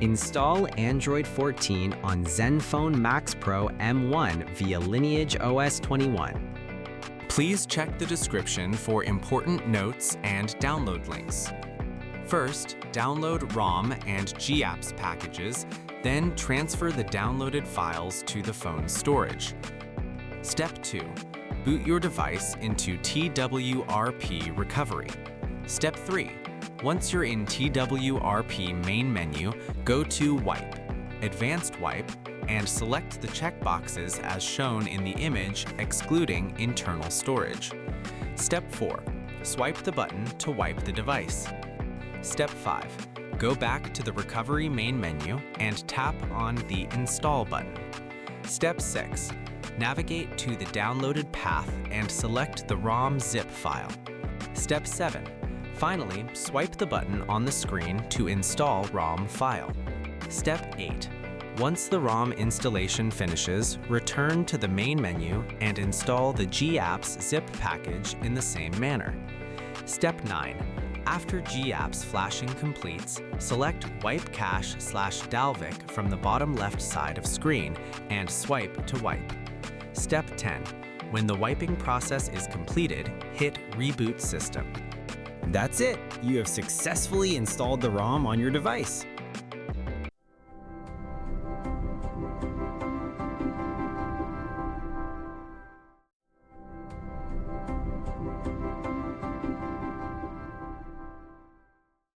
Install Android 14 on Zenfone Max Pro M1 via LineageOS 21. Please check the description for important notes and download links. First, download ROM and GApps packages, then transfer the downloaded files to the phone's storage. Step 2. Boot your device into TWRP recovery. Step 3. Once you're in TWRP main menu, go to Wipe, Advanced Wipe, and select the checkboxes as shown in the image excluding internal storage. Step 4. Swipe the button to wipe the device. Step 5. Go back to the Recovery main menu and tap on the Install button. Step 6. Navigate to the downloaded path and select the ROM zip file. Step 7. Finally, swipe the button on the screen to install ROM file. Step 8. Once the ROM installation finishes, return to the main menu and install the GApps zip package in the same manner. Step 9. After GApps flashing completes, select Wipe Cache/Dalvik from the bottom left side of screen and swipe to wipe. Step 10. When the wiping process is completed, hit Reboot System. That's it! You have successfully installed the ROM on your device.